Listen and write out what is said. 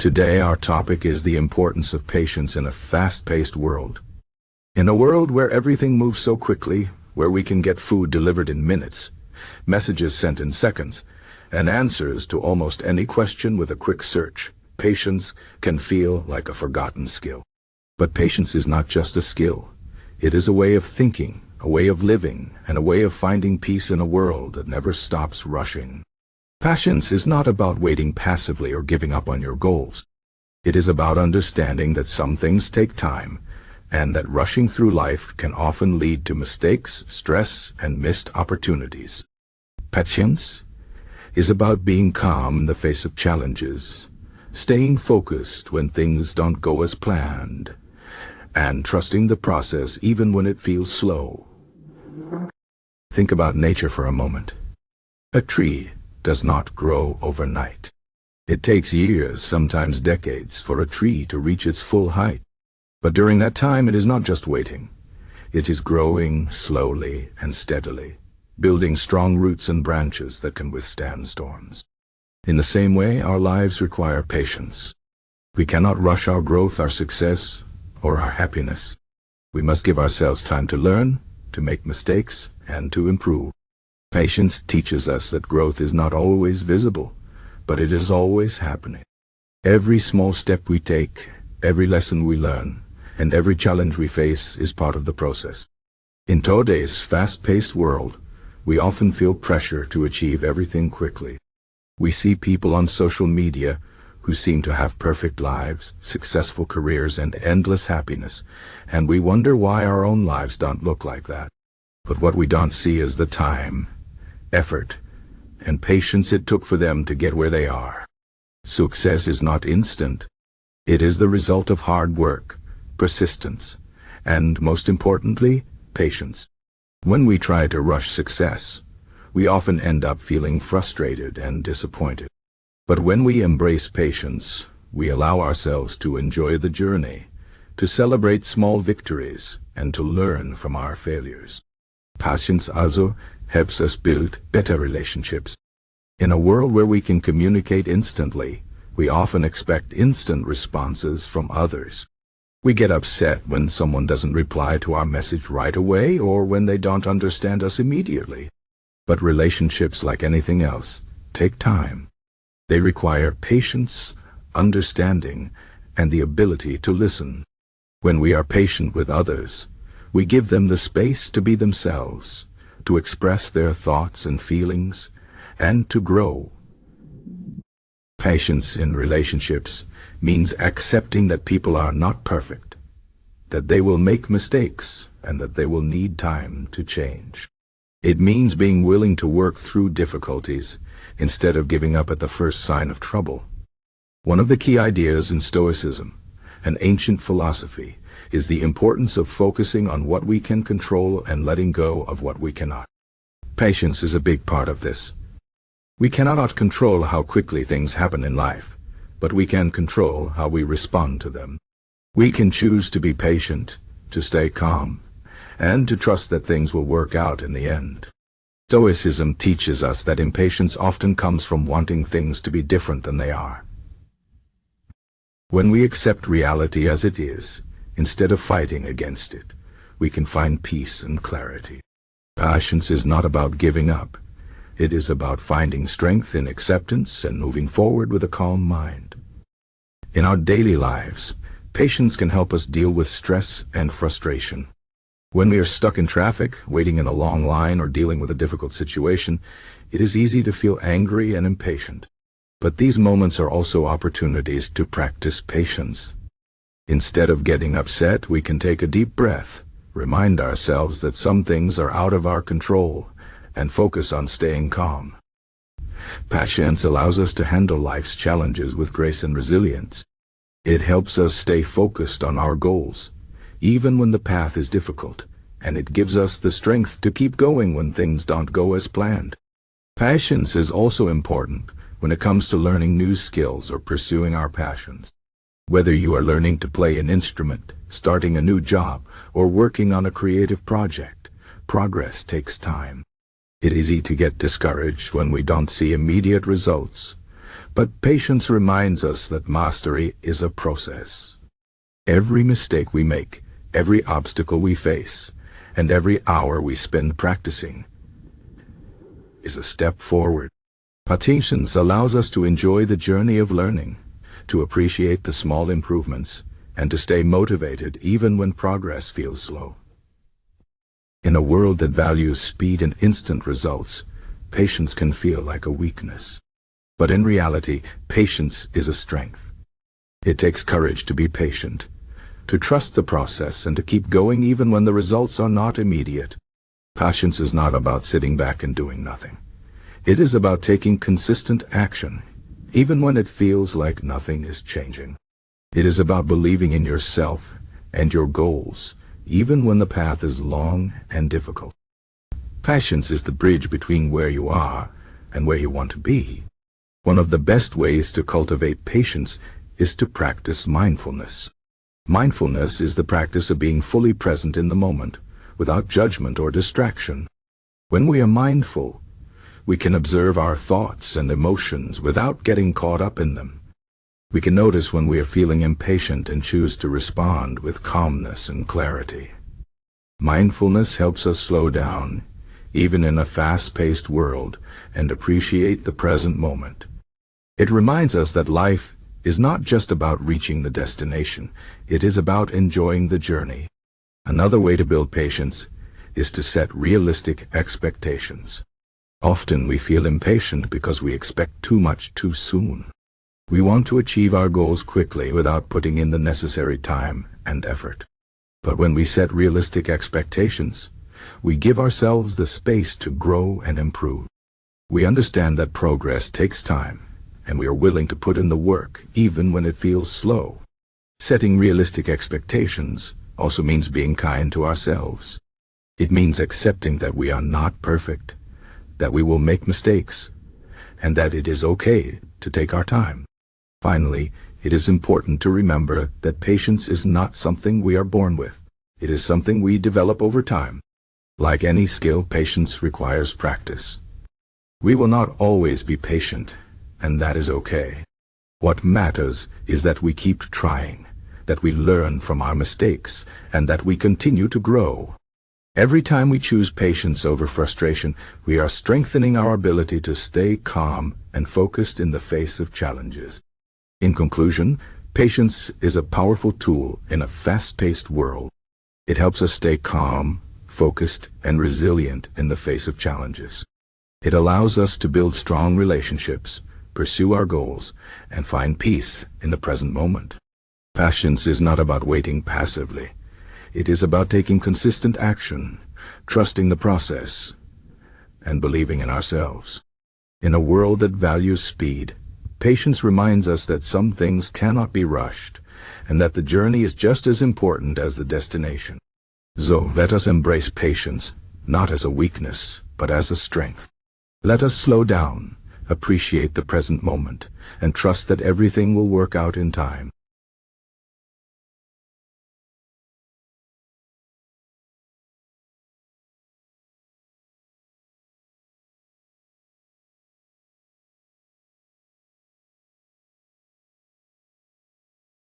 Today our topic is the importance of patience in a fast-paced world. In a world where everything moves so quickly, where we can get food delivered in minutes, messages sent in seconds, and answers to almost any question with a quick search, patience can feel like a forgotten skill. But patience is not just a skill. It is a way of thinking, a way of living, and a way of finding peace in a world that never stops rushing. Patience is not about waiting passively or giving up on your goals. It is about understanding that some things take time, and that rushing through life can often lead to mistakes, stress, and missed opportunities. Patience is about being calm in the face of challenges, staying focused when things don't go as planned, and trusting the process even when it feels slow. Think about nature for a moment. A tree does not grow overnight. It takes years, sometimes decades, for a tree to reach its full height. But during that time, it is not just waiting. It is growing slowly and steadily, building strong roots and branches that can withstand storms. In the same way, our lives require patience. We cannot rush our growth, our success, or our happiness. We must give ourselves time to learn, to make mistakes, and to improve. Patience teaches us that growth is not always visible, but it is always happening. Every small step we take, every lesson we learn, and every challenge we face is part of the process. In today's fast-paced world, we often feel pressure to achieve everything quickly. We see people on social media who seem to have perfect lives, successful careers, and endless happiness, and we wonder why our own lives don't look like that. But what we don't see is the time, effort, and patience it took for them to get where they are. Success is not instant. It is the result of hard work, persistence, and, most importantly, patience. When we try to rush success, we often end up feeling frustrated and disappointed. But when we embrace patience, we allow ourselves to enjoy the journey, to celebrate small victories, and to learn from our failures. Patience also helps us build better relationships. In a world where we can communicate instantly, we often expect instant responses from others. We get upset when someone doesn't reply to our message right away or when they don't understand us immediately. But relationships, like anything else, take time. They require patience, understanding, and the ability to listen. When we are patient with others, we give them the space to be themselves, to express their thoughts and feelings, and to grow. Patience in relationships means accepting that people are not perfect, that they will make mistakes, and that they will need time to change. It means being willing to work through difficulties instead of giving up at the first sign of trouble. One of the key ideas in Stoicism, an ancient philosophy, is the importance of focusing on what we can control and letting go of what we cannot. Patience is a big part of this. We cannot control how quickly things happen in life, but we can control how we respond to them. We can choose to be patient, to stay calm, and to trust that things will work out in the end. Stoicism teaches us that impatience often comes from wanting things to be different than they are. When we accept reality as it is, instead of fighting against it, we can find peace and clarity. Patience is not about giving up. It is about finding strength in acceptance and moving forward with a calm mind. In our daily lives, patience can help us deal with stress and frustration. When we are stuck in traffic, waiting in a long line, or dealing with a difficult situation, it is easy to feel angry and impatient. But these moments are also opportunities to practice patience. Instead of getting upset, we can take a deep breath, remind ourselves that some things are out of our control, and focus on staying calm. Patience allows us to handle life's challenges with grace and resilience. It helps us stay focused on our goals, even when the path is difficult, and it gives us the strength to keep going when things don't go as planned. Patience is also important when it comes to learning new skills or pursuing our passions. Whether you are learning to play an instrument, starting a new job, or working on a creative project, progress takes time. It is easy to get discouraged when we don't see immediate results, But patience reminds us that mastery is a process. Every mistake we make, every obstacle we face, and every hour we spend practicing is a step forward. Patience allows us to enjoy the journey of learning, to appreciate the small improvements, and to stay motivated even when progress feels slow. In a world that values speed and instant results, patience can feel like a weakness. But in reality, patience is a strength. It takes courage to be patient, to trust the process and to keep going even when the results are not immediate. Patience is not about sitting back and doing nothing. It is about taking consistent action, even when it feels like nothing is changing. It is about believing in yourself and your goals, even when the path is long and difficult. Patience is the bridge between where you are and where you want to be. One of the best ways to cultivate patience is to practice mindfulness. Mindfulness is the practice of being fully present in the moment, without judgment or distraction. When we are mindful, we can observe our thoughts and emotions without getting caught up in them. We can notice when we are feeling impatient and choose to respond with calmness and clarity. Mindfulness helps us slow down, even in a fast-paced world, and appreciate the present moment. It reminds us that life is not just about reaching the destination, it is about enjoying the journey. Another way to build patience is to set realistic expectations. Often we feel impatient because we expect too much too soon. We want to achieve our goals quickly without putting in the necessary time and effort. But when we set realistic expectations, we give ourselves the space to grow and improve. We understand that progress takes time, and we are willing to put in the work even when it feels slow. Setting realistic expectations also means being kind to ourselves. It means accepting that we are not perfect, that we will make mistakes, and that it is okay to take our time. Finally, it is important to remember that patience is not something we are born with. It is something we develop over time. Like any skill, patience requires practice. We will not always be patient, and that is okay. What matters is that we keep trying, that we learn from our mistakes, and that we continue to grow. Every time we choose patience over frustration, we are strengthening our ability to stay calm and focused in the face of challenges. In conclusion, patience is a powerful tool in a fast-paced world. It helps us stay calm, focused, and resilient in the face of challenges. It allows us to build strong relationships, pursue our goals, and find peace in the present moment. Patience is not about waiting passively. It is about taking consistent action, trusting the process, and believing in ourselves. In a world that values speed, patience reminds us that some things cannot be rushed, and that the journey is just as important as the destination. So let us embrace patience, not as a weakness, but as a strength. Let us slow down, appreciate the present moment, and trust that everything will work out in time.